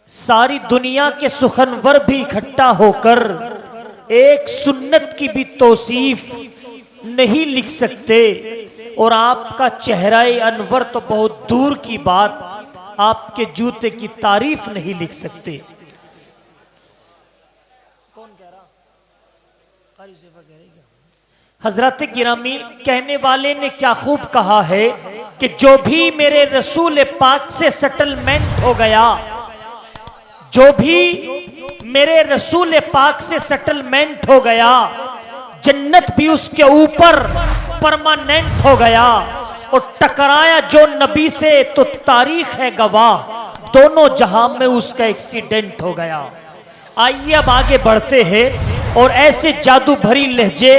सारी दुनिया के सुखनवर भी इकट्ठा होकर एक सुन्नत की भी तौसीफ नहीं लिख सकते, और आपका चेहरा-ए अनवर तो बहुत दूर की बात, आपके जूते की तारीफ नहीं लिख सकते। हजरत गिरामी कहने वाले ने क्या खूब कहा है कि जो भी मेरे रसूल पाक से सेटलमेंट हो गया, जो भी मेरे रसूल पाक से सेटलमेंट हो गया, जन्नत भी उसके ऊपर परमानेंट हो गया, और टकराया जो नबी से तो तारीख है गवाह, दोनों जहां में उसका एक्सीडेंट हो गया। आइए अब आगे बढ़ते हैं और ऐसे जादू भरी लहजे,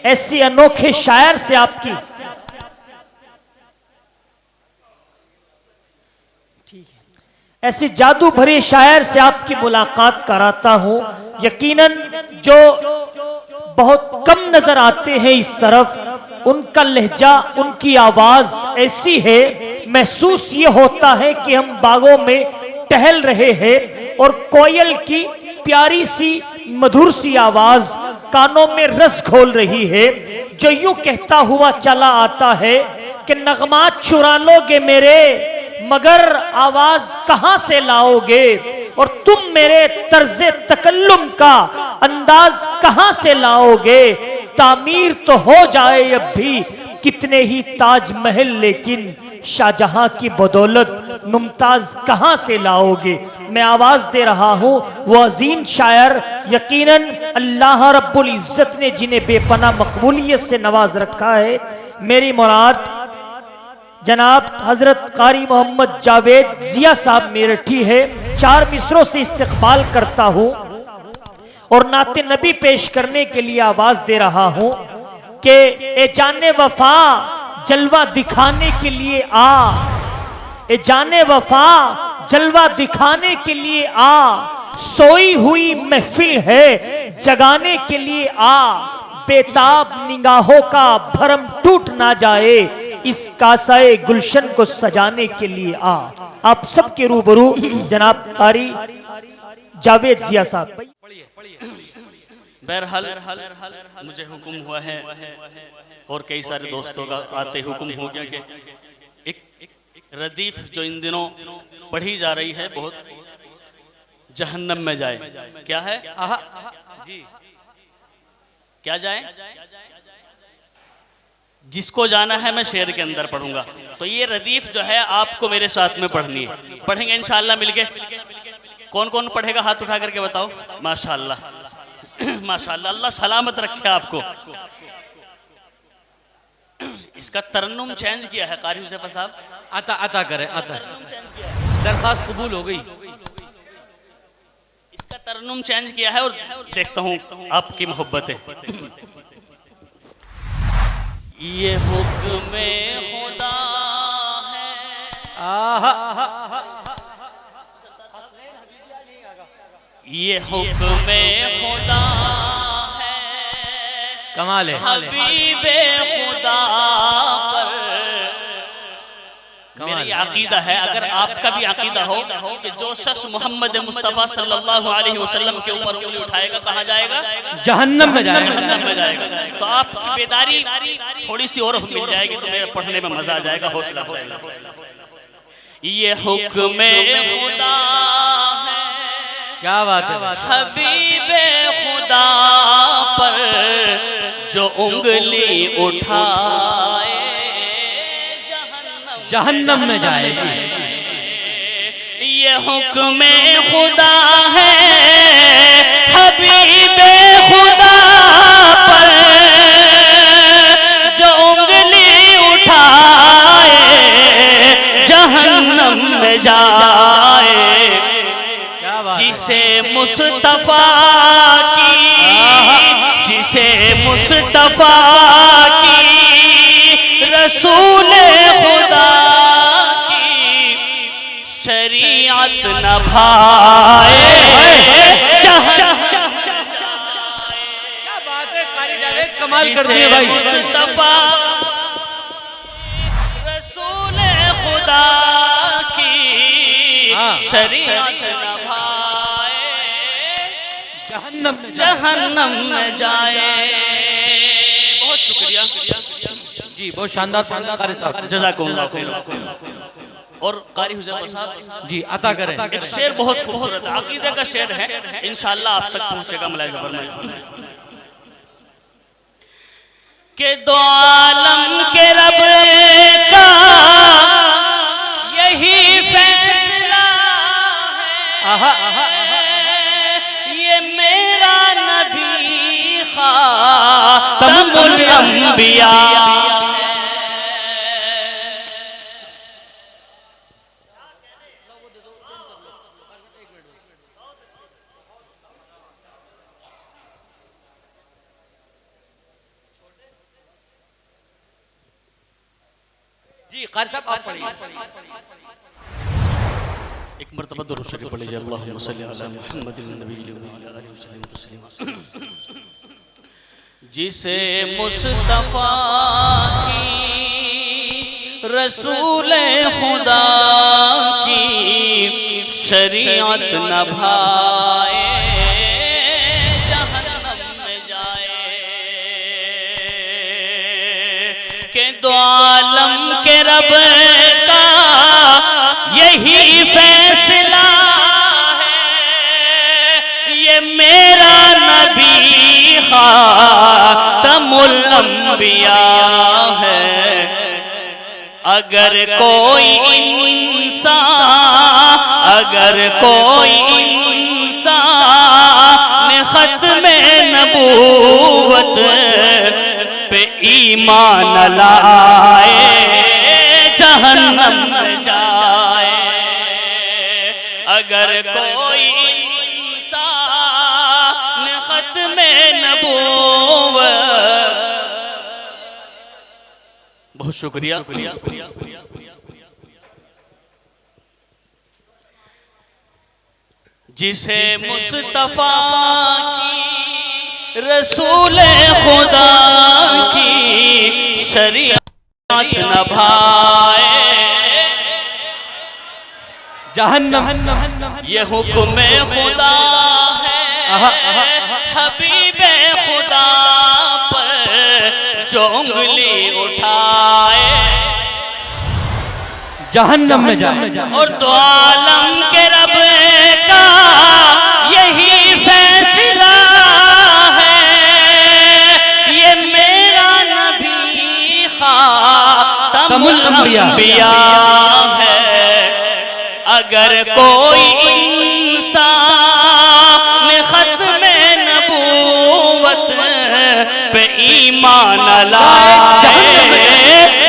ऐसे अनोखे शायर से आपकी ऐसी जादू भरे शायर से आपकी मुलाकात कराता हूं। यकीनन जो बहुत कम नजर आते हैं इस तरफ, उनका लहजा, उनकी आवाज ऐसी है, महसूस ये होता है कि हम बागों में टहल रहे हैं और कोयल की प्यारी सी मधुर सी आवाज कानों में रस घोल रही है, जो यूं कहता हुआ चला आता है कि नगमात चुरा लोगे मेरे, मगर आवाज कहां से लाओगे, और तुम मेरे तर्जे तकल्लुम का अंदाज कहां से लाओगे। तामीर तो हो जाए अब भी कितने ही ताजमहल, लेकिन शाहजहां की बदौलत मुमताज कहां से लाओगे। मैं आवाज दे रहा हूं वो अजीम शायर, यकीनन अल्लाह रब्बुल इज्जत ने जिन्हें बेपना मकबूलियत से नवाज रखा है। मेरी मुराद जनाब हजरत कारी मोहम्मद जावेद जिया साहब मेरठी है। 4 मिसरों से इस्तकबाल करता हूं और नाते नबी पेश करने के लिए आवाज दे रहा हूं कि ए जाने वफा जलवा दिखाने के लिए आ, ए जाने वफा जलवा दिखाने के लिए आ, सोई हुई महफिल है जगाने के लिए आ, बेताब निगाहों का भरम टूट ना जाए, इस कासाए गुलशन को सजाने के लिए आ। आप सबके रूबरू जनाब कारी जावेद जिया साहब। बहरहाल मुझे हुक्म हुआ है और कई सारे दोस्तों का आते हुक्म हो गया कि एक रदीफ जो इन दिनों पढ़ी जा रही है बहुत, जहन्नम में जाए। क्या है? जी क्या जाए? जिसको जाना है मैं शेर के अंदर पढ़ूंगा। तो ये रदीफ जो है आपको मेरे साथ में पढ़नी है, पढ़ेंगे इंशाअल्लाह मिलके। कौन कौन पढ़ेगा हाथ उठा करके बताओ। माशाअल्लाह माशाअल्लाह, अल्लाह सलामत रखे आपको। इसका तरन्नुम चेंज किया है कारी हुसैफा साहब, अता करे, अता दरखास्त कबूल हो गई। इसका तरन्नुम चेंज किया है और देखता हूँ आपकी मोहब्बत है। ये हुक्म खुदा है, ये हुक्म खुदा है, कमाल है हबीबे खुदा पर। मेरा अकीदा है, अगर आपका भी अकीदा हो कि जो शख्स मोहम्मद मुस्तफ़ा सल्लल्लाहु अलैहि वसल्लम के ऊपर उंगली उठाएगा कहाँ जाएगा? जहन्नम में जाएगा। जहन्नम में जाएगा। तो आपकी बेदारी थोड़ी सी और मिल जाएगी तो मेरे पढ़ने में मजा आ जाएगा, हौसला जाएगा। ये हुक्म खुदा है, क्या बात है, हबीबे खुदा पर जो उंगली उठाए जहन्नम में जाएगी। ये हुक्म खुदा है, हबीबे खुदा पर जो उंगली उठाए जहन्नम में जाए। जिसे मुस्तफा की, जिसे मुस्तफा की रसूल खुदा की शरीयत न भाए, क्या बात है कारी जावेद, कमाल कर दिए भाई। मुस्तफा रसूल खुदा की शरीयत निभाए जहन्नम में जाए। बहुत शुक्रिया जी, बहुत शानदार कारी साहब, जज़ाकुमुल्लाह खैर। और कारी हुज़ैफा साहब जी अता करें। एक शेर बहुत खूबसूरत है, अकीदे का शेर है, इंशाअल्लाह आप तक पहुंचेगा मुलाहिज़ा फरमाइए। के दो आलम के रब का यही फैसला है, ये मेरा नबी खातमुल अंबिया। जी कारी साहब आप पढ़िए। एक मर्तबा दुरूद शरीफ पढ़ लीजिए। अल्लाहुम्मा सल्ली अला मुहम्मदिन नबिय्यिल उम्मी व अला आलिहि वसल्लम तस्लीमा। जिसे मुस्तफा की रसूल खुदा की शरीयत निभाए जहन्नम में जाए। के दो आलम के रब का यही फैसला है, ये मेरा नबी खातमुल अंबिया है। अगर कोई इंसान ख़त्मे नबूवत पे ईमान लाए जहन्नम में जाए। अगर कोई इंसान ख़त्मे नबूवत। बहुत शुक्रिया। जिसे मुस्तफा की रसूल खुदा की शरीयत निभाए जहन्नम, ये हुक्म खुदा है, हबीबे खुदा पर जो उंगली उठाए जहन्नम में जाए। और दो आलम के रब का यही फैसला है, ये मेरा नबी खातमुल अंबिया है। अगर कोई इंसान ख़त्मे नबूवत पे ईमान लाए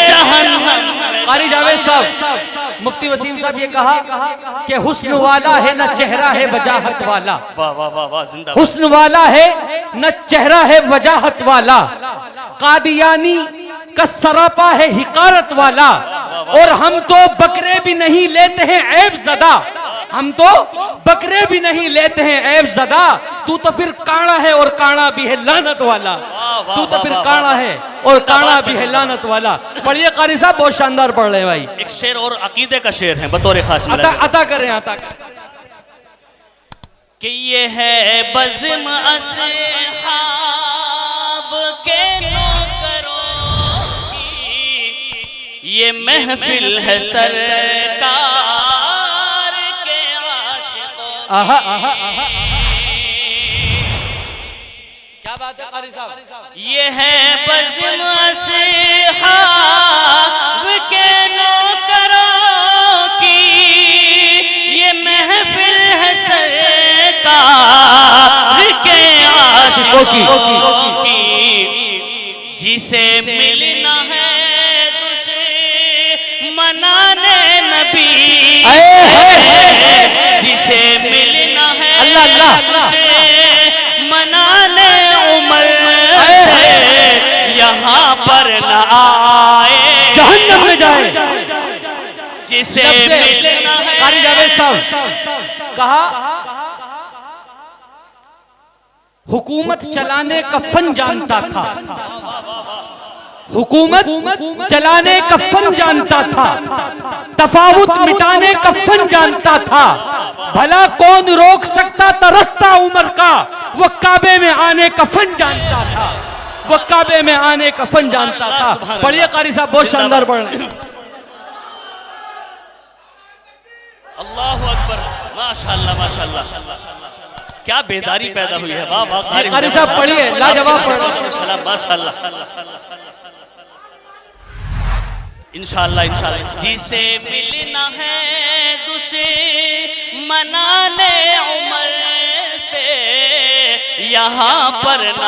जहन्नम। कारी जावेद साहब, मुफ्ती वसीम साहब ये कहा कि हुस्न वाला है न चेहरा है वजाहत वाला। वाह वाह वाह वाह, जिंदा। हुस्न वाला है न चेहरा है वजाहत वाला, कादियानी का सरापा है हिकारत वाला। और हम तो बकरे भी नहीं लेते हैं ऐब ज़दा, हम तो बकरे भी नहीं लेते हैं ऐब ज़दा। तू तो फिर काना है और काना भी है लानत वाला, तू तो फिर काना है और काना भी है लानत वाला। पढ़िए कारी साहब, बहुत शानदार पढ़ रहे हैं भाई। एक शेर और अकीदे का शेर है बतौर खास अता करें, अता कि ये है बज़्म अस्हाब के नौकरों की, ये महफिल है सरकार के आशिकों की। क्या बात है कारी साहब? ये है बज़्म अस्हाब के नौकरों की, ये महफिल है सरकार के आशिकों की। जिसे मिलना है दुश्मनाने नबी, जिसे मिलना है दुश्मनाने उमर से यहाँ पर न आए जहन्नम में जाए। जिसे मिलना है। कारी जावेद साहब कहा हुकूमत चलाने का फन जानता था, हुकूमत चलाने का फन जानता था, तफावुत मिटाने का फन जानता था। भला कौन रोक सकता था रास्ता उमर का, वो काबे में आने का फन जानता था, वो काबे में आने का फन जानता था। पढ़िए कारी साहब, बहुत शानदार पढ़ रहे हैं। अल्लाहु अकबर, माशाअल्लाह माशाअल्लाह, क्या बेदारी पैदा हुई है। वाह वाह कारी साहब पढ़िए, लाजवाब पढ़ रहे हैं। माशाअल्लाह। इंशाअल्लाह इंशाअल्लाह। जिसे मिलना है दुश्मनाने उमर से, यहाँ पर न